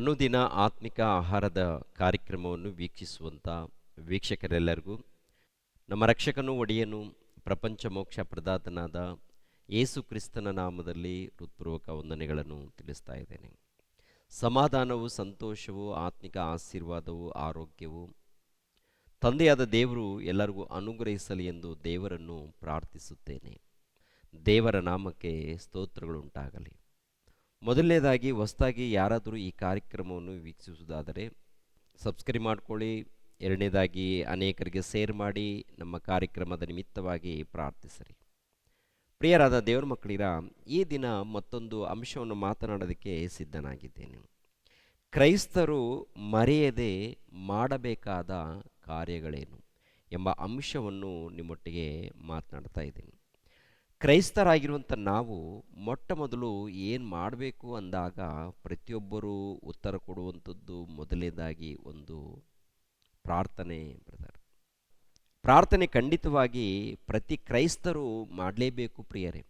ಅನುದಿನ ಆತ್ಮಿಕ ಆಹಾರದ ಕಾರ್ಯಕ್ರಮವನ್ನು ವೀಕ್ಷಿಸುವಂಥ ವೀಕ್ಷಕರೆಲ್ಲರಿಗೂ ನಮ್ಮ ರಕ್ಷಕನೂ ಒಡೆಯನು ಪ್ರಪಂಚ ಮೋಕ್ಷ ಪ್ರದಾತನಾದ ಯೇಸು ಕ್ರಿಸ್ತನ ನಾಮದಲ್ಲಿ ಹೃತ್ಪೂರ್ವಕ ವಂದನೆಗಳನ್ನು ತಿಳಿಸ್ತಾ ಇದ್ದೇನೆ. ಸಮಾಧಾನವು, ಸಂತೋಷವು, ಆತ್ಮಿಕ ಆಶೀರ್ವಾದವು, ಆರೋಗ್ಯವು ತಂದೆಯಾದ ದೇವರು ಎಲ್ಲರಿಗೂ ಅನುಗ್ರಹಿಸಲಿ ಎಂದು ದೇವರನ್ನು ಪ್ರಾರ್ಥಿಸುತ್ತೇನೆ. ದೇವರ ನಾಮಕ್ಕೆ ಸ್ತೋತ್ರಗಳುಂಟಾಗಲಿ. ಮೊದಲನೇದಾಗಿ ಹೊಸದಾಗಿ ಯಾರಾದರೂ ಈ ಕಾರ್ಯಕ್ರಮವನ್ನು ವೀಕ್ಷಿಸುವುದಾದರೆ ಸಬ್ಸ್ಕ್ರೈಬ್ ಮಾಡಿಕೊಳ್ಳಿ. ಎರಡನೇದಾಗಿ ಅನೇಕರಿಗೆ ಶೇರ್ ಮಾಡಿ ನಮ್ಮ ಕಾರ್ಯಕ್ರಮದ ನಿಮಿತ್ತವಾಗಿ ಪ್ರಾರ್ಥಿಸಿರಿ. ಪ್ರಿಯರಾದ ದೇವರ ಮಕ್ಕಳಿರ, ಈ ದಿನ ಮತ್ತೊಂದು ಅಂಶವನ್ನು ಮಾತನಾಡೋದಕ್ಕೆ ಸಿದ್ಧನಾಗಿದ್ದೇನೆ. ಕ್ರೈಸ್ತರು ಮರೆಯದೆ ಮಾಡಬೇಕಾದ ಕಾರ್ಯಗಳೇನು ಎಂಬ ಅಂಶವನ್ನು ನಿಮ್ಮೊಟ್ಟಿಗೆ ಮಾತನಾಡ್ತಾ ಇದ್ದೀನಿ. ಕ್ರೈಸ್ತರಾಗಿರುವಂಥ ನಾವು ಮೊಟ್ಟ ಮೊದಲು ಏನು ಮಾಡಬೇಕು ಅಂದಾಗ ಪ್ರತಿಯೊಬ್ಬರೂ ಉತ್ತರ ಕೊಡುವಂಥದ್ದು ಮೊದಲನೇದಾಗಿ ಒಂದು ಪ್ರಾರ್ಥನೆ. ಬ್ರದರ್, ಪ್ರಾರ್ಥನೆ ಖಂಡಿತವಾಗಿ ಪ್ರತಿ ಕ್ರೈಸ್ತರು ಮಾಡಲೇಬೇಕು. ಪ್ರಿಯರೇ,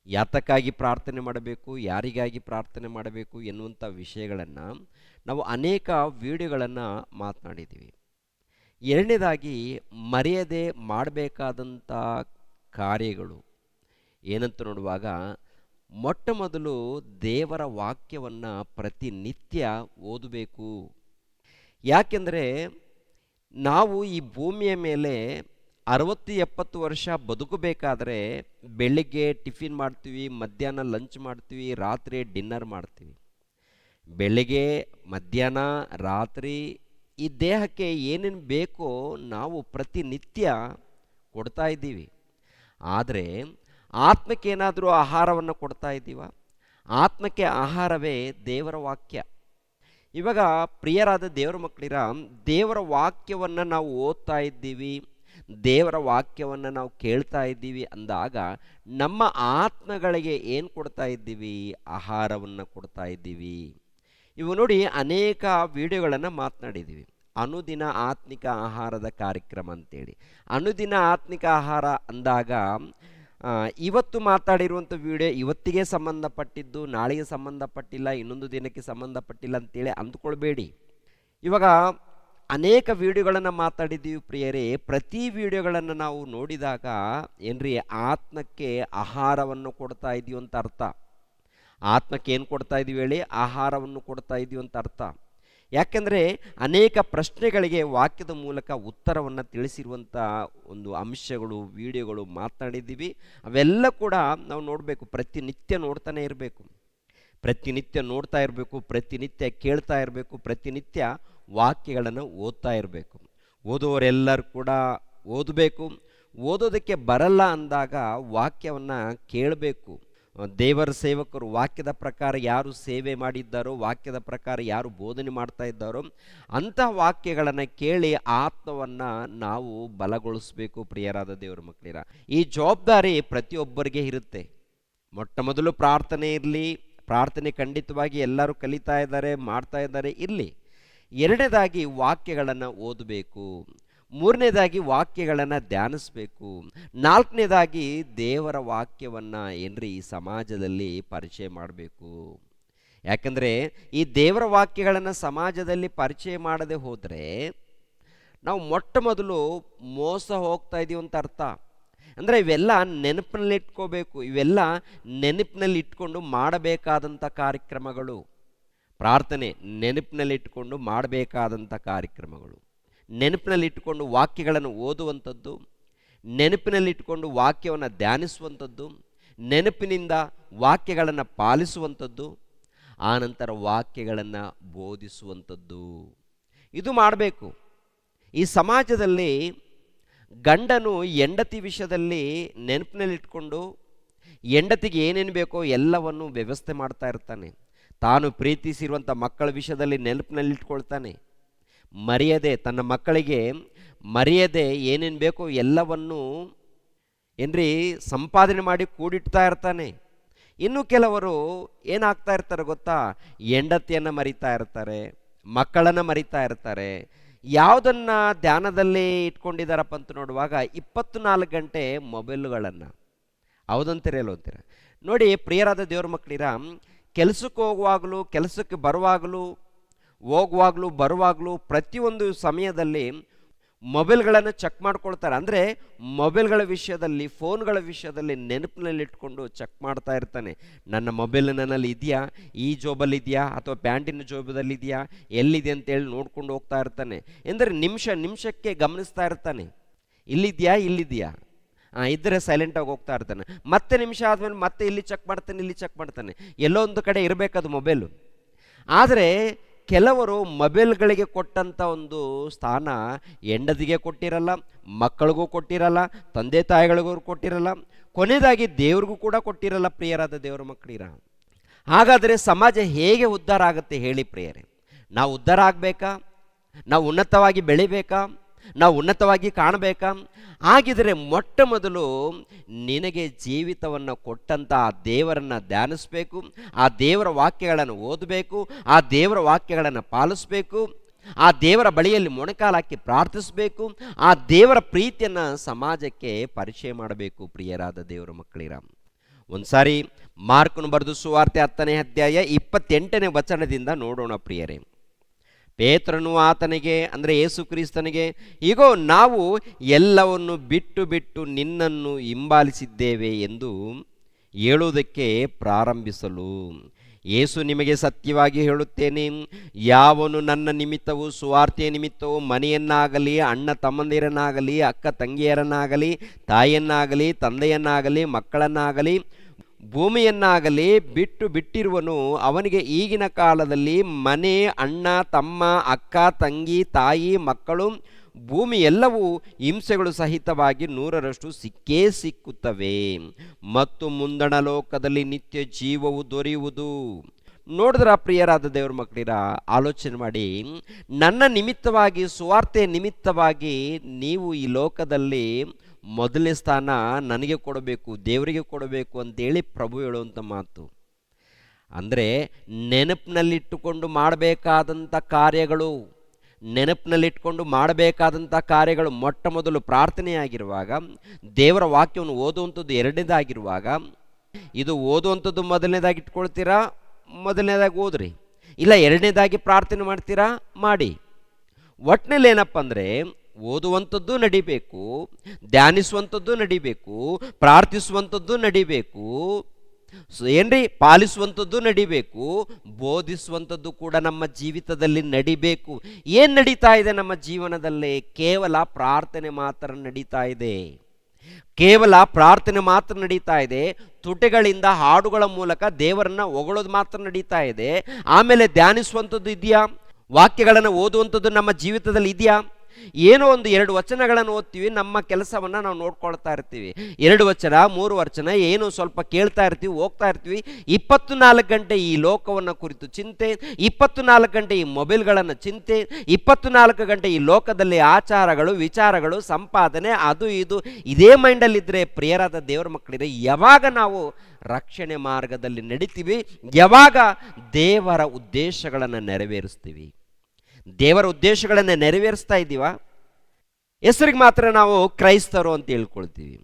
ಯಾತಕ್ಕಾಗಿ ಪ್ರಾರ್ಥನೆ ಮಾಡಬೇಕು, ಯಾರಿಗಾಗಿ ಪ್ರಾರ್ಥನೆ ಮಾಡಬೇಕು ಎನ್ನುವಂಥ ವಿಷಯಗಳನ್ನು ನಾವು ಅನೇಕ ವಿಡಿಯೋಗಳನ್ನು ಮಾತನಾಡಿದ್ದೀವಿ. ಎರಡನೇದಾಗಿ ಮರೆಯದೆ ಮಾಡಬೇಕಾದಂಥ ಕಾರ್ಯಗಳು ಏನಂತ ನೋಡುವಾಗ ಮೊಟ್ಟ ಮೊದಲು ದೇವರ ವಾಕ್ಯವನ್ನು ಪ್ರತಿನಿತ್ಯ ಓದಬೇಕು. ಯಾಕೆಂದರೆ ನಾವು ಈ ಭೂಮಿಯ ಮೇಲೆ 60-70 ವರ್ಷ ಬದುಕಬೇಕಾದ್ರೆ ಬೆಳಿಗ್ಗೆ ಟಿಫಿನ್ ಮಾಡ್ತೀವಿ, ಮಧ್ಯಾಹ್ನ ಲಂಚ್ ಮಾಡ್ತೀವಿ, ರಾತ್ರಿ ಡಿನ್ನರ್ ಮಾಡ್ತೀವಿ. ಬೆಳಿಗ್ಗೆ, ಮಧ್ಯಾಹ್ನ, ರಾತ್ರಿ ಈ ದೇಹಕ್ಕೆ ಏನೇನು ಬೇಕೋ ನಾವು ಪ್ರತಿನಿತ್ಯ ಕೊಡ್ತಾ ಇದ್ದೀವಿ. ಆದರೆ ಆತ್ಮಕ್ಕೆ ಏನಾದರೂ ಆಹಾರವನ್ನು ಕೊಡ್ತಾ ಇದ್ದೀವ? ಆತ್ಮಕ್ಕೆ ಆಹಾರವೇ ದೇವರ ವಾಕ್ಯ. ಇವಾಗ ಪ್ರಿಯರಾದ ದೇವರ ಮಕ್ಕಳಿರ, ದೇವರ ವಾಕ್ಯವನ್ನು ನಾವು ಓದ್ತಾ ಇದ್ದೀವಿ, ದೇವರ ವಾಕ್ಯವನ್ನು ನಾವು ಕೇಳ್ತಾ ಇದ್ದೀವಿ ಅಂದಾಗ ನಮ್ಮ ಆತ್ಮಗಳಿಗೆ ಏನು ಕೊಡ್ತಾ ಇದ್ದೀವಿ? ಆಹಾರವನ್ನು ಕೊಡ್ತಾ ಇದ್ದೀವಿ. ಇವು ನೋಡಿ, ಅನೇಕ ವಿಡಿಯೋಗಳನ್ನು ಮಾತನಾಡಿದ್ದೀವಿ. ಅನುದಿನ ಆತ್ಮಿಕ ಆಹಾರದ ಕಾರ್ಯಕ್ರಮ ಅಂತೇಳಿ. ಅನುದಿನ ಆತ್ಮಿಕ ಆಹಾರ ಅಂದಾಗ ಇವತ್ತು ಮಾತಾಡಿರುವಂಥ ವಿಡಿಯೋ ಇವತ್ತಿಗೆ ಸಂಬಂಧಪಟ್ಟಿದ್ದು, ನಾಳೆಗೆ ಸಂಬಂಧಪಟ್ಟಿಲ್ಲ, ಇನ್ನೊಂದು ದಿನಕ್ಕೆ ಸಂಬಂಧಪಟ್ಟಿಲ್ಲ ಅಂತೇಳಿ ಅಂದ್ಕೊಳ್ಬೇಡಿ. ಇವಾಗ ಅನೇಕ ವಿಡಿಯೋಗಳನ್ನು ಮಾತಾಡಿದ್ದೀವಿ ಪ್ರಿಯರೇ. ಪ್ರತಿ ವಿಡಿಯೋಗಳನ್ನು ನಾವು ನೋಡಿದಾಗ ಏನ್ರಿ, ಆತ್ಮಕ್ಕೆ ಆಹಾರವನ್ನು ಕೊಡ್ತಾ ಇದ್ದೀವಿ ಅಂತ ಅರ್ಥ. ಆತ್ಮಕ್ಕೆ ಏನು ಕೊಡ್ತಾ ಇದ್ದೀವಿ ಹೇಳಿ? ಆಹಾರವನ್ನು ಕೊಡ್ತಾ ಇದ್ದೀವಿ ಅಂತ ಅರ್ಥ. ಯಾಕೆಂದರೆ ಅನೇಕ ಪ್ರಶ್ನೆಗಳಿಗೆ ವಾಕ್ಯದ ಮೂಲಕ ಉತ್ತರವನ್ನು ತಿಳಿಸಿರುವಂಥ ಒಂದು ಅಂಶಗಳು, ವಿಡಿಯೋಗಳು ಮಾತನಾಡಿದ್ದೀವಿ. ಅವೆಲ್ಲ ಕೂಡ ನಾವು ನೋಡಬೇಕು, ಪ್ರತಿನಿತ್ಯ ನೋಡ್ತಾನೆ ಇರಬೇಕು, ಪ್ರತಿನಿತ್ಯ ನೋಡ್ತಾ ಇರಬೇಕು, ಪ್ರತಿನಿತ್ಯ ಕೇಳ್ತಾ ಇರಬೇಕು, ಪ್ರತಿನಿತ್ಯ ವಾಕ್ಯಗಳನ್ನು ಓದ್ತಾ ಇರಬೇಕು. ಓದುವವರೆಲ್ಲರೂ ಕೂಡ ಓದಬೇಕು. ಓದೋದಕ್ಕೆ ಬರಲ್ಲ ಅಂದಾಗ ವಾಕ್ಯವನ್ನು ಕೇಳಬೇಕು. ದೇವರ ಸೇವಕರು ವಾಕ್ಯದ ಪ್ರಕಾರ ಯಾರು ಸೇವೆ ಮಾಡಿದ್ದಾರೋ, ವಾಕ್ಯದ ಪ್ರಕಾರ ಯಾರು ಬೋಧನೆ ಮಾಡ್ತಾ ಇದ್ದಾರೋ ಅಂತಹ ವಾಕ್ಯಗಳನ್ನು ಕೇಳಿ ಆತ್ಮವನ್ನು ನಾವು ಬಲಗೊಳಿಸಬೇಕು. ಪ್ರಿಯರಾದ ದೇವರ ಮಕ್ಕಳಿರ, ಈ ಜವಾಬ್ದಾರಿ ಪ್ರತಿಯೊಬ್ಬರಿಗೆ ಇರುತ್ತೆ. ಮೊಟ್ಟ ಮೊದಲು ಪ್ರಾರ್ಥನೆ ಇರಲಿ. ಪ್ರಾರ್ಥನೆ ಖಂಡಿತವಾಗಿ ಎಲ್ಲರೂ ಕಲಿತಾ ಇದ್ದಾರೆ, ಮಾಡ್ತಾ ಇದ್ದಾರೆ, ಇರಲಿ. ಎರಡನೇದಾಗಿ ವಾಕ್ಯಗಳನ್ನು ಓದಬೇಕು. ಮೂರನೇದಾಗಿ ವಾಕ್ಯಗಳನ್ನು ಧ್ಯಾನಿಸಬೇಕು. ನಾಲ್ಕನೇದಾಗಿ ದೇವರ ವಾಕ್ಯವನ್ನು ಏನ್ರಿ ಈ ಸಮಾಜದಲ್ಲಿ ಪರಿಚಯ ಮಾಡಬೇಕು. ಯಾಕಂದರೆ ಈ ದೇವರ ವಾಕ್ಯಗಳನ್ನು ಸಮಾಜದಲ್ಲಿ ಪರಿಚಯ ಮಾಡದೆ ಹೋದರೆ ನಾವು ಮೊಟ್ಟ ಮೊದಲು ಮೋಸ ಹೋಗ್ತಾ ಇದ್ದೀವಿ ಅಂತ ಅರ್ಥ. ಅಂದರೆ ಇವೆಲ್ಲ ನೆನಪಿನಲ್ಲಿ ಇಟ್ಕೋಬೇಕು. ಇವೆಲ್ಲ ನೆನಪಿನಲ್ಲಿ ಇಟ್ಕೊಂಡು ಮಾಡಬೇಕಾದಂಥ ಕಾರ್ಯಕ್ರಮಗಳು. ಪ್ರಾರ್ಥನೆ ನೆನಪಿನಲ್ಲಿ ಇಟ್ಕೊಂಡು ಮಾಡಬೇಕಾದಂಥ ಕಾರ್ಯಕ್ರಮಗಳು. ನೆನಪಿನಲ್ಲಿಟ್ಟುಕೊಂಡು ವಾಕ್ಯಗಳನ್ನು ಓದುವಂಥದ್ದು, ನೆನಪಿನಲ್ಲಿಟ್ಟುಕೊಂಡು ವಾಕ್ಯವನ್ನು ಧ್ಯಾನಿಸುವಂಥದ್ದು, ನೆನಪಿನಿಂದ ವಾಕ್ಯಗಳನ್ನು ಪಾಲಿಸುವಂಥದ್ದು, ಆನಂತರ ವಾಕ್ಯಗಳನ್ನು ಬೋಧಿಸುವಂಥದ್ದು, ಇದು ಮಾಡಬೇಕು. ಈ ಸಮಾಜದಲ್ಲಿ ಗಂಡನು ಹೆಂಡತಿ ವಿಷಯದಲ್ಲಿ ನೆನಪಿನಲ್ಲಿಟ್ಕೊಂಡು ಹೆಂಡತಿಗೆ ಏನೇನು ಬೇಕೋ ಎಲ್ಲವನ್ನು ವ್ಯವಸ್ಥೆ ಮಾಡ್ತಾ ಇರ್ತಾನೆ. ತಾನು ಪ್ರೀತಿಸಿರುವಂಥ ಮಕ್ಕಳ ವಿಷಯದಲ್ಲಿ ನೆನಪಿನಲ್ಲಿಟ್ಕೊಳ್ತಾನೆ. ಮರೆಯದೆ ತನ್ನ ಮಕ್ಕಳಿಗೆ ಮರೆಯದೆ ಏನೇನು ಬೇಕೋ ಎಲ್ಲವನ್ನು ಏನ್ರಿ ಸಂಪಾದನೆ ಮಾಡಿ ಕೂಡಿಡ್ತಾ ಇರ್ತಾನೆ. ಇನ್ನು ಕೆಲವರು ಏನಾಗ್ತಾ ಇರ್ತಾರೆ ಗೊತ್ತಾ? ಹೆಂಡತಿಯನ್ನು ಮರಿತಾ ಇರ್ತಾರೆ, ಮಕ್ಕಳನ್ನು ಮರಿತಾ ಇರ್ತಾರೆ. ಯಾವುದನ್ನು ಧ್ಯಾನದಲ್ಲಿ ಇಟ್ಕೊಂಡಿದ್ದಾರಪ್ಪ ಅಂತ ನೋಡುವಾಗ 24 ಗಂಟೆ ಮೊಬೈಲುಗಳನ್ನು. ಹೌದಂತೀರ ಎಲ್ಲೋ ಅಂತೀರ? ನೋಡಿ ಪ್ರಿಯರಾದ ದೇವ್ರ ಮಕ್ಕಳಿರ, ಕೆಲಸಕ್ಕೆ ಹೋಗುವಾಗಲೂ ಕೆಲಸಕ್ಕೆ ಬರುವಾಗಲೂ ಹೋಗುವಾಗಲೂ ಬರುವಾಗಲೂ ಪ್ರತಿಯೊಂದು ಸಮಯದಲ್ಲಿ ಮೊಬೈಲ್ಗಳನ್ನು ಚೆಕ್ ಮಾಡ್ಕೊಳ್ತಾರೆ. ಅಂದರೆ ಮೊಬೈಲ್ಗಳ ವಿಷಯದಲ್ಲಿ, ಫೋನ್ಗಳ ವಿಷಯದಲ್ಲಿ ನೆನಪಿನಲ್ಲಿಟ್ಕೊಂಡು ಚೆಕ್ ಮಾಡ್ತಾ ಇರ್ತಾನೆ. ನನ್ನ ಮೊಬೈಲ್ ನನ್ನಲ್ಲಿ ಇದೆಯಾ, ಈ ಜೋಬಲ್ಲಿ ಇದೆಯಾ ಅಥವಾ ಪ್ಯಾಂಟಿನ ಜೋಬದಲ್ಲಿ ಇದೆಯಾ, ಎಲ್ಲಿದೆ ಅಂತೇಳಿ ನೋಡ್ಕೊಂಡು ಹೋಗ್ತಾ ಇರ್ತಾನೆ. ಎಂದರೆ ನಿಮಿಷ ನಿಮಿಷಕ್ಕೆ ಗಮನಿಸ್ತಾ ಇರ್ತಾನೆ, ಇಲ್ಲಿದೆಯಾ ಇದ್ದರೆ ಸೈಲೆಂಟಾಗಿ ಹೋಗ್ತಾ ಇರ್ತಾನೆ. ಮತ್ತೆ ನಿಮಿಷ ಆದಮೇಲೆ ಮತ್ತೆ ಇಲ್ಲಿ ಚೆಕ್ ಮಾಡ್ತಾನೆ. ಎಲ್ಲೋ ಒಂದು ಕಡೆ ಇರಬೇಕದು ಮೊಬೈಲು. ಆದರೆ ಕೆಲವರು ಮೊಬೈಲ್ಗಳಿಗೆ ಕೊಟ್ಟಂಥ ಒಂದು ಸ್ಥಾನ ಹೆಂಡತಿಗೆ ಕೊಟ್ಟಿರಲ್ಲ, ಮಕ್ಕಳಿಗೂ ಕೊಟ್ಟಿರಲ್ಲ, ತಂದೆ ತಾಯಿಗಳಿಗೂ ಕೊಟ್ಟಿರಲ್ಲ, ಕೊನೆಯದಾಗಿ ದೇವ್ರಿಗೂ ಕೂಡ ಕೊಟ್ಟಿರಲ್ಲ. ಪ್ರಿಯರಾದ ದೇವರ ಮಕ್ಕಳಿರ, ಹಾಗಾದರೆ ಸಮಾಜ ಹೇಗೆ ಉದ್ಧಾರ ಆಗುತ್ತೆ ಹೇಳಿ ಪ್ರಿಯರೇ? ನಾವು ಉದ್ಧಾರ ಆಗಬೇಕಾ? ನಾವು ಉನ್ನತವಾಗಿ ಬೆಳಿಬೇಕಾ? ನಾವು ಉನ್ನತವಾಗಿ ಕಾಣಬೇಕಾ? ಹಾಗಿದ್ರೆ ಮೊಟ್ಟ ಮೊದಲು ನಿನಗೆ ಜೀವಿತವನ್ನು ಕೊಟ್ಟಂಥ ಆ ದೇವರನ್ನು ಧ್ಯಾನಿಸಬೇಕು, ಆ ದೇವರ ವಾಕ್ಯಗಳನ್ನು ಓದಬೇಕು, ಆ ದೇವರ ವಾಕ್ಯಗಳನ್ನು ಪಾಲಿಸಬೇಕು, ಆ ದೇವರ ಬಳಿಯಲ್ಲಿ ಮೊಣಕಾಲಾಕಿ ಪ್ರಾರ್ಥಿಸಬೇಕು, ಆ ದೇವರ ಪ್ರೀತಿಯನ್ನು ಸಮಾಜಕ್ಕೆ ಪರಿಚಯ ಮಾಡಬೇಕು. ಪ್ರಿಯರಾದ ದೇವರ ಮಕ್ಕಳಿರ, ಒಂದು ಸಾರಿ ಮಾರ್ಕನು ಬರೆದ ಸುವಾರ್ತೆ 10ನೇ ಅಧ್ಯಾಯ 28ನೇ ವಚನದಿಂದ ನೋಡೋಣ ಪ್ರಿಯರೇ. ಪೇತ್ರನು ಆತನಿಗೆ, ಅಂದರೆ ಯೇಸು ಕ್ರಿಸ್ತನಿಗೆ, ಈಗೋ ನಾವು ಎಲ್ಲವನ್ನು ಬಿಟ್ಟು ನಿನ್ನನ್ನು ಹಿಂಬಾಲಿಸಿದ್ದೇವೆ ಎಂದು ಹೇಳುವುದಕ್ಕೆ ಪ್ರಾರಂಭಿಸಲು, ಯೇಸು ನಿಮಗೆ ಸತ್ಯವಾಗಿ ಹೇಳುತ್ತೇನೆ, ಯಾವನು ನನ್ನ ನಿಮಿತ್ತವೂ ಸುವಾರ್ತೆಯ ನಿಮಿತ್ತವೂ ಮನೆಯನ್ನಾಗಲಿ, ಅಣ್ಣ ತಮ್ಮಂದಿರನ್ನಾಗಲಿ, ಅಕ್ಕ ತಂಗಿಯರನ್ನಾಗಲಿ, ತಾಯಿಯನ್ನಾಗಲಿ, ತಂದೆಯನ್ನಾಗಲಿ, ಮಕ್ಕಳನ್ನಾಗಲಿ, ಭೂಮಿಯನ್ನಾಗಲಿ ಬಿಟ್ಟಿರುವನು, ಅವನಿಗೆ ಈಗಿನ ಕಾಲದಲ್ಲಿ ಮನೆ, ಅಣ್ಣ ತಮ್ಮ, ಅಕ್ಕ ತಂಗಿ, ತಾಯಿ, ಮಕ್ಕಳು, ಭೂಮಿ ಎಲ್ಲವೂ ಹಿಂಸೆಗಳು ಸಹಿತವಾಗಿ 100ರಷ್ಟು ಸಿಕ್ಕೇ ಸಿಕ್ಕುತ್ತವೆ, ಮತ್ತು ಮುಂದಣ ಲೋಕದಲ್ಲಿ ನಿತ್ಯ ಜೀವವು ದೊರೆಯುವುದು. ನೋಡಿದ್ರ ಪ್ರಿಯರಾದ ದೇವರ ಮಕ್ಕಳಿರ, ಆಲೋಚನೆ ಮಾಡಿ, ನನ್ನ ನಿಮಿತ್ತವಾಗಿ, ಸುವಾರ್ತೆಯ ನಿಮಿತ್ತವಾಗಿ ನೀವು ಈ ಲೋಕದಲ್ಲಿ ಮೊದಲನೇ ಸ್ಥಾನ ನನಗೆ ಕೊಡಬೇಕು, ದೇವರಿಗೆ ಕೊಡಬೇಕು ಅಂತೇಳಿ ಪ್ರಭು ಹೇಳುವಂಥ ಮಾತು. ಅಂದರೆ ನೆನಪಿನಲ್ಲಿಟ್ಟುಕೊಂಡು ಮಾಡಬೇಕಾದಂಥ ಕಾರ್ಯಗಳು ಮೊಟ್ಟ ಮೊದಲು ಪ್ರಾರ್ಥನೆಯಾಗಿರುವಾಗ, ದೇವರ ವಾಕ್ಯವನ್ನು ಓದುವಂಥದ್ದು ಎರಡನೇದಾಗಿರುವಾಗ, ಇದು ಓದುವಂಥದ್ದು ಮೊದಲನೇದಾಗಿ ಇಟ್ಕೊಳ್ತೀರಾ, ಮೊದಲನೇದಾಗಿ ಓದ್ರಿ, ಇಲ್ಲ ಎರಡನೇದಾಗಿ ಪ್ರಾರ್ಥನೆ ಮಾಡ್ತೀರಾ, ಮಾಡಿ. ಒಟ್ಟಿನಲ್ಲಿ ಏನಪ್ಪ ಅಂದರೆ ಓದುವಂಥದ್ದು ನಡಿಬೇಕು, ಧ್ಯಾನಿಸುವಂಥದ್ದು ನಡಿಬೇಕು, ಪ್ರಾರ್ಥಿಸುವಂಥದ್ದು ನಡಿಬೇಕು, ಪಾಲಿಸುವಂಥದ್ದು ನಡಿಬೇಕು, ಬೋಧಿಸುವಂಥದ್ದು ಕೂಡ ನಮ್ಮ ಜೀವಿತದಲ್ಲಿ ನಡಿಬೇಕು. ಏನು ನಡೀತಾ ಇದೆ ನಮ್ಮ ಜೀವನದಲ್ಲಿ? ಕೇವಲ ಪ್ರಾರ್ಥನೆ ಮಾತ್ರ ನಡೀತಾ ಇದೆ. ತುಟಿಗಳಿಂದ, ಹಾಡುಗಳ ಮೂಲಕ ದೇವರನ್ನ ಹೊಗಳೋದು ಮಾತ್ರ ನಡೀತಾ ಇದೆ. ಆಮೇಲೆ ಧ್ಯಾನಿಸುವಂಥದ್ದು ಇದೆಯಾ? ವಾಕ್ಯಗಳನ್ನು ಓದುವಂಥದ್ದು ನಮ್ಮ ಜೀವಿತದಲ್ಲಿ ಇದೆಯಾ? ಏನೋ ಒಂದು 2 ವಚನಗಳನ್ನು ಓದ್ತೀವಿ, ನಮ್ಮ ಕೆಲಸವನ್ನು ನಾವು ನೋಡ್ಕೊಳ್ತಾ ಇರ್ತೀವಿ. 2 ವಚನ 3 ವಚನ ಏನೋ ಸ್ವಲ್ಪ ಕೇಳ್ತಾ ಇರ್ತೀವಿ, ಹೋಗ್ತಾ ಇರ್ತೀವಿ. 24 ಗಂಟೆ ಈ ಲೋಕವನ್ನು ಕುರಿತು ಚಿಂತೆ, 24 ಗಂಟೆ ಈ ಮೊಬೈಲ್ಗಳನ್ನು ಚಿಂತೆ, 24 ಗಂಟೆ ಈ ಲೋಕದಲ್ಲಿ ಆಚಾರಗಳು, ವಿಚಾರಗಳು, ಸಂಪಾದನೆ, ಅದು ಇದು ಇದೇ ಮೈಂಡಲ್ಲಿದ್ದರೆ ಪ್ರಿಯರಾದ ದೇವರ ಮಕ್ಕಳಿದೆ, ಯಾವಾಗ ನಾವು ರಕ್ಷಣೆ ಮಾರ್ಗದಲ್ಲಿ ನಡಿತೀವಿ? ಯಾವಾಗ ದೇವರ ಉದ್ದೇಶಗಳನ್ನು ನೆರವೇರಿಸ್ತೀವಿ? ದೇವರ ಉದ್ದೇಶಗಳನ್ನು ನೆರವೇರಿಸ್ತಾ ಇದ್ದೀವ? ಹೆಸರಿಗೆ ಮಾತ್ರ ನಾವು ಕ್ರೈಸ್ತರು ಅಂತ ಹೇಳ್ಕೊಳ್ತೀವಿ.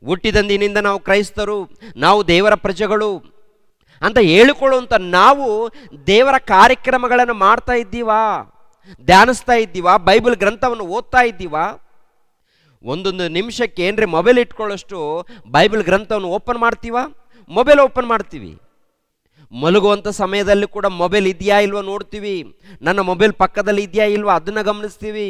ಹುಟ್ಟಿದಂದಿನಿಂದ ನಾವು ಕ್ರೈಸ್ತರು, ನಾವು ದೇವರ ಪ್ರಜೆಗಳು ಅಂತ ಹೇಳಿಕೊಳ್ಳುವಂಥ ನಾವು ದೇವರ ಕಾರ್ಯಕ್ರಮಗಳನ್ನು ಮಾಡ್ತಾ ಇದ್ದೀವಾ? ಧ್ಯಾನಿಸ್ತಾ ಇದ್ದೀವಾ? ಬೈಬಲ್ ಗ್ರಂಥವನ್ನು ಓದ್ತಾ ಇದ್ದೀವಾ? ಒಂದೊಂದು ನಿಮಿಷಕ್ಕೆ ಏನ್ರಿ ಮೊಬೈಲ್ ಇಟ್ಕೊಳ್ಳೋಷ್ಟು ಬೈಬಲ್ ಗ್ರಂಥವನ್ನು ಓಪನ್ ಮಾಡ್ತೀವಾ? ಮೊಬೈಲ್ ಓಪನ್ ಮಾಡ್ತೀವಿ. ಮಲಗುವಂಥ ಸಮಯದಲ್ಲಿ ಕೂಡ ಮೊಬೈಲ್ ಇದೆಯಾ ಇಲ್ವಾ ನೋಡ್ತೀವಿ. ನನ್ನ ಮೊಬೈಲ್ ಪಕ್ಕದಲ್ಲಿ ಇದೆಯಾ ಇಲ್ವಾ ಅದನ್ನು ಗಮನಿಸ್ತೀವಿ.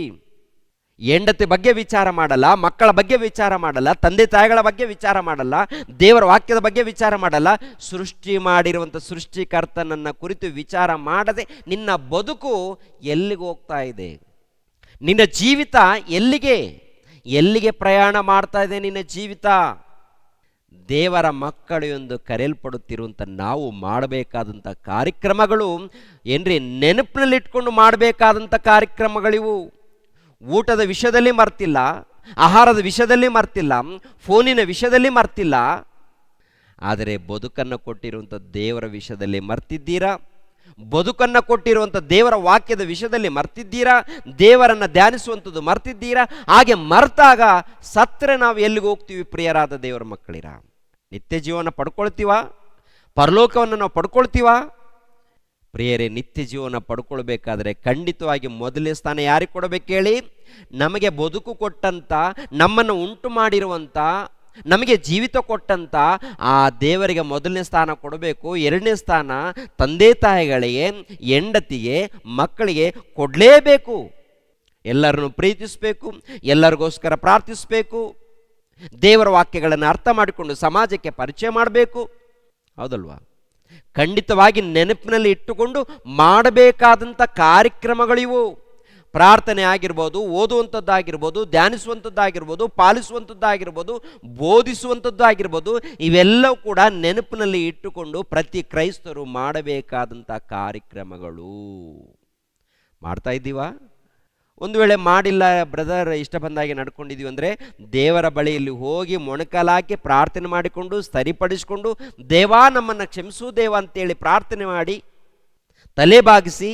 ಹೆಂಡತಿ ಬಗ್ಗೆ ವಿಚಾರ ಮಾಡಲ್ಲ, ಮಕ್ಕಳ ಬಗ್ಗೆ ವಿಚಾರ ಮಾಡಲ್ಲ, ತಂದೆ ತಾಯಿಗಳ ಬಗ್ಗೆ ವಿಚಾರ ಮಾಡಲ್ಲ, ದೇವರ ವಾಕ್ಯದ ಬಗ್ಗೆ ವಿಚಾರ ಮಾಡಲ್ಲ. ಸೃಷ್ಟಿ ಮಾಡಿರುವಂಥ ಸೃಷ್ಟಿಕರ್ತನನ್ನು ಕುರಿತು ವಿಚಾರ ಮಾಡದೆ ನಿನ್ನ ಬದುಕು ಎಲ್ಲಿಗೆ ಹೋಗ್ತಾ ಇದೆ? ನಿನ್ನ ಜೀವಿತ ಎಲ್ಲಿಗೆ ಪ್ರಯಾಣ ಮಾಡ್ತಾ ಇದೆ ನಿನ್ನ ಜೀವಿತ? ದೇವರ ಮಕ್ಕಳು ಎಂದು ಕರೆಯಲ್ಪಡುತ್ತಿರುವಂಥ ನಾವು ಮಾಡಬೇಕಾದಂಥ ಕಾರ್ಯಕ್ರಮಗಳು ಏನ್ರಿ ನೆನಪಿನಲ್ಲಿಟ್ಕೊಂಡು ಮಾಡಬೇಕಾದಂಥ ಕಾರ್ಯಕ್ರಮಗಳಿವು. ಊಟದ ವಿಷಯದಲ್ಲಿ ಮರ್ತಿಲ್ಲ, ಆಹಾರದ ವಿಷಯದಲ್ಲಿ ಮರ್ತಿಲ್ಲ, ಫೋನಿನ ವಿಷಯದಲ್ಲಿ ಮರ್ತಿಲ್ಲ. ಆದರೆ ಬದುಕನ್ನು ಕೊಟ್ಟಿರುವಂಥ ದೇವರ ವಿಷಯದಲ್ಲಿ ಮರ್ತಿದ್ದೀರಾ? ಬದುಕನ್ನು ಕೊಟ್ಟಿರುವಂಥ ದೇವರ ವಾಕ್ಯದ ವಿಷಯದಲ್ಲಿ ಮರ್ತಿದ್ದೀರಾ? ದೇವರನ್ನು ಧ್ಯಾನಿಸುವಂಥದ್ದು ಮರ್ತಿದ್ದೀರಾ? ಹಾಗೆ ಮರ್ತಾಗ ಸತ್ತರೆ ನಾವು ಎಲ್ಲಿಗೆ ಹೋಗ್ತೀವಿ ಪ್ರಿಯರಾದ ದೇವರ ಮಕ್ಕಳಿರ? ನಿತ್ಯ ಜೀವನ ಪಡ್ಕೊಳ್ತೀವ? ಪರಲೋಕವನ್ನು ನಾವು ಪಡ್ಕೊಳ್ತೀವ? ಪ್ರಿಯರೇ, ನಿತ್ಯ ಜೀವನ ಪಡ್ಕೊಳ್ಬೇಕಾದ್ರೆ ಖಂಡಿತವಾಗಿ ಮೊದಲನೇ ಸ್ಥಾನ ಯಾರಿಗೆ ಕೊಡಬೇಕು ಹೇಳಿ? ನಮಗೆ ಬದುಕು ಕೊಟ್ಟಂಥ, ನಮ್ಮನ್ನು ಉಂಟು ಮಾಡಿರುವಂಥ, ನಮಗೆ ಜೀವಿತ ಕೊಟ್ಟಂಥ ಆ ದೇವರಿಗೆ ಮೊದಲನೇ ಸ್ಥಾನ ಕೊಡಬೇಕು. ಎರಡನೇ ಸ್ಥಾನ ತಂದೆ ತಾಯಿಗಳಿಗೆ, ಹೆಂಡತಿಗೆ, ಮಕ್ಕಳಿಗೆ ಕೊಡಲೇಬೇಕು. ಎಲ್ಲರನ್ನು ಪ್ರೀತಿಸಬೇಕು, ಎಲ್ಲರಿಗೋಸ್ಕರ ಪ್ರಾರ್ಥಿಸಬೇಕು, ದೇವರ ವಾಕ್ಯಗಳನ್ನು ಅರ್ಥ ಮಾಡಿಕೊಂಡು ಸಮಾಜಕ್ಕೆ ಪರಿಚಯ ಮಾಡಬೇಕು. ಹೌದಲ್ವಾ? ಖಂಡಿತವಾಗಿ ನೆನಪಿನಲ್ಲಿ ಇಟ್ಟುಕೊಂಡು ಮಾಡಬೇಕಾದಂಥ ಕಾರ್ಯಕ್ರಮಗಳಿವು. ಪ್ರಾರ್ಥನೆ ಆಗಿರ್ಬೋದು, ಓದುವಂಥದ್ದಾಗಿರ್ಬೋದು, ಧ್ಯಾನಿಸುವಂಥದ್ದಾಗಿರ್ಬೋದು, ಪಾಲಿಸುವಂಥದ್ದಾಗಿರ್ಬೋದು, ಬೋಧಿಸುವಂಥದ್ದು ಆಗಿರ್ಬೋದು, ಇವೆಲ್ಲವೂ ಕೂಡ ನೆನಪಿನಲ್ಲಿ ಇಟ್ಟುಕೊಂಡು ಪ್ರತಿ ಕ್ರೈಸ್ತರು ಮಾಡಬೇಕಾದಂಥ ಕಾರ್ಯಕ್ರಮಗಳು. ಮಾಡ್ತಾ ಇದ್ದೀವಾ? ಒಂದು ವೇಳೆ ಮಾಡಿಲ್ಲ ಬ್ರದರ್, ಇಷ್ಟ ಬಂದಾಗೆ ನಡ್ಕೊಂಡಿದ್ದೀವಿ ಅಂದರೆ ದೇವರ ಬಳಿಯಲ್ಲಿ ಹೋಗಿ ಮೊಣಕಾಲಾಕಿ ಪ್ರಾರ್ಥನೆ ಮಾಡಿಕೊಂಡು ಸರಿಪಡಿಸಿಕೊಂಡು, ದೇವಾ ನಮ್ಮನ್ನು ಕ್ಷಮಿಸು ದೇವ ಅಂತೇಳಿ ಪ್ರಾರ್ಥನೆ ಮಾಡಿ ತಲೆ ಬಾಗಿಸಿ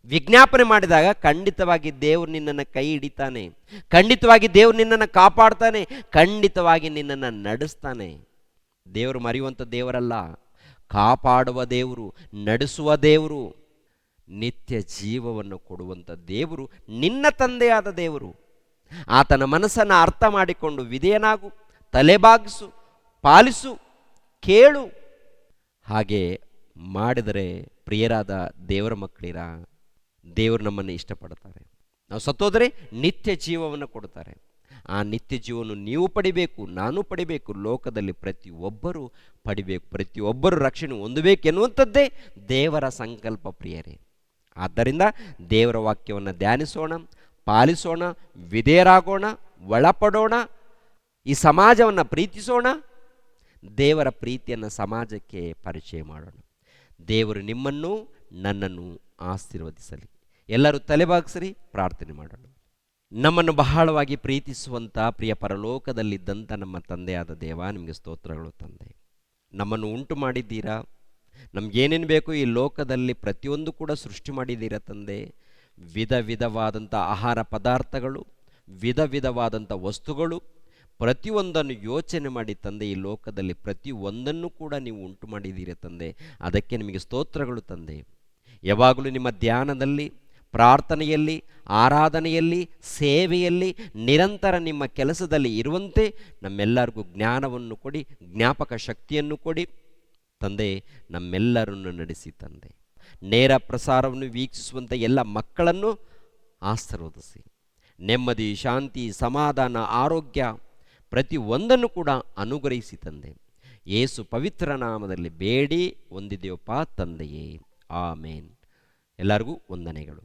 ವಿಜ್ಞಾಪನೆ ಮಾಡಿದಾಗ ಖಂಡಿತವಾಗಿ ದೇವರು ನಿನ್ನನ್ನು ಕೈ ಹಿಡಿತಾನೆ, ಖಂಡಿತವಾಗಿ ದೇವರು ನಿನ್ನನ್ನು ಕಾಪಾಡ್ತಾನೆ, ಖಂಡಿತವಾಗಿ ನಿನ್ನನ್ನು ನಡೆಸ್ತಾನೆ. ದೇವರು ಮರೆಯುವಂಥ ದೇವರಲ್ಲ, ಕಾಪಾಡುವ ದೇವರು, ನಡೆಸುವ ದೇವರು, ನಿತ್ಯ ಜೀವವನ್ನು ಕೊಡುವಂಥ ದೇವರು, ನಿನ್ನ ತಂದೆಯಾದ ದೇವರು. ಆತನ ಮನಸ್ಸನ್ನು ಅರ್ಥ ಮಾಡಿಕೊಂಡು ವಿಧೇಯನಾಗು, ತಲೆಬಾಗಿಸು, ಪಾಲಿಸು, ಕೇಳು. ಹಾಗೆ ಮಾಡಿದರೆ ಪ್ರಿಯರಾದ ದೇವರ ಮಕ್ಕಳಿರ, ದೇವರು ನಮ್ಮನ್ನು ಇಷ್ಟಪಡ್ತಾರೆ. ನಾವು ಸತ್ತೋದರೆ ನಿತ್ಯ ಜೀವವನ್ನು ಕೊಡ್ತಾರೆ. ಆ ನಿತ್ಯ ಜೀವವನ್ನು ನೀವು ಪಡಿಬೇಕು, ನಾನು ಪಡಿಬೇಕು, ಲೋಕದಲ್ಲಿ ಪ್ರತಿಯೊಬ್ಬರು ಪಡಿಬೇಕು, ಪ್ರತಿಯೊಬ್ಬರು ರಕ್ಷಣೆ ಹೊಂದಬೇಕೆನ್ನುವಂಥದ್ದೇ ದೇವರ ಸಂಕಲ್ಪ ಪ್ರಿಯರೇ. ಆದ್ದರಿಂದ ದೇವರ ವಾಕ್ಯವನ್ನು ಧ್ಯಾನಿಸೋಣ, ಪಾಲಿಸೋಣ, ವಿಧೇಯರಾಗೋಣ, ಒಳಪಡೋಣ, ಈ ಸಮಾಜವನ್ನು ಪ್ರೀತಿಸೋಣ, ದೇವರ ಪ್ರೀತಿಯನ್ನು ಸಮಾಜಕ್ಕೆ ಪರಿಚಯ ಮಾಡೋಣ. ದೇವರು ನಿಮ್ಮನ್ನು ನನ್ನನ್ನು ಆಶೀರ್ವದಿಸಲಿ. ಎಲ್ಲರೂ ತಲೆಬಾಗಿಸಿರಿ, ಪ್ರಾರ್ಥನೆ ಮಾಡೋಣ. ನಮ್ಮನ್ನು ಬಹಳವಾಗಿ ಪ್ರೀತಿಸುವಂಥ ಪ್ರಿಯ ಪರಲೋಕದಲ್ಲಿದ್ದಂಥ ನಮ್ಮ ತಂದೆಯಾದ ದೇವ, ನಿಮಗೆ ಸ್ತೋತ್ರಗಳು ತಂದೆ. ನಮ್ಮನ್ನು ಉಂಟು ಮಾಡಿದ್ದೀರಾ, ನಮಗೇನೇನು ಬೇಕು ಈ ಲೋಕದಲ್ಲಿ ಪ್ರತಿಯೊಂದು ಕೂಡ ಸೃಷ್ಟಿ ಮಾಡಿದ್ದೀರಾ ತಂದೆ. ವಿಧ ವಿಧವಾದಂಥ ಆಹಾರ ಪದಾರ್ಥಗಳು, ವಿಧ ವಿಧವಾದಂಥ ವಸ್ತುಗಳು, ಪ್ರತಿಯೊಂದನ್ನು ಯೋಚನೆ ಮಾಡಿ ತಂದೆ, ಈ ಲೋಕದಲ್ಲಿ ಪ್ರತಿಯೊಂದನ್ನು ಕೂಡ ನೀವು ಉಂಟು ಮಾಡಿದ್ದೀರಾ ತಂದೆ. ಅದಕ್ಕೆ ನಿಮಗೆ ಸ್ತೋತ್ರಗಳು ತಂದೆ. ಯಾವಾಗಲೂ ನಿಮ್ಮ ಧ್ಯಾನದಲ್ಲಿ, ಪ್ರಾರ್ಥನೆಯಲ್ಲಿ, ಆರಾಧನೆಯಲ್ಲಿ, ಸೇವೆಯಲ್ಲಿ, ನಿರಂತರ ನಿಮ್ಮ ಕೆಲಸದಲ್ಲಿ ಇರುವಂತೆ ನಮ್ಮೆಲ್ಲರಿಗೂ ಜ್ಞಾನವನ್ನು ಕೊಡಿ, ಜ್ಞಾಪಕ ಶಕ್ತಿಯನ್ನು ಕೊಡಿ ತಂದೆ. ನಮ್ಮೆಲ್ಲರನ್ನು ನಡೆಸಿ ತಂದೆ. ನೇರ ಪ್ರಸಾರವನ್ನು ವೀಕ್ಷಿಸುವಂಥ ಎಲ್ಲ ಮಕ್ಕಳನ್ನು ಆಶೀರ್ವದಿಸಿ. ನೆಮ್ಮದಿ, ಶಾಂತಿ, ಸಮಾಧಾನ, ಆರೋಗ್ಯ ಪ್ರತಿಯೊಂದನ್ನು ಕೂಡ ಅನುಗ್ರಹಿಸಿ ತಂದೆ. ಯೇಸು ಪವಿತ್ರ ನಾಮದಲ್ಲಿ ಬೇಡಿ ಹೊಂದಿದೆಯಪ್ಪ ತಂದೆಯೇ, ಆಮೇನ್. ಎಲ್ಲರಿಗೂ ವಂದನೆಗಳು.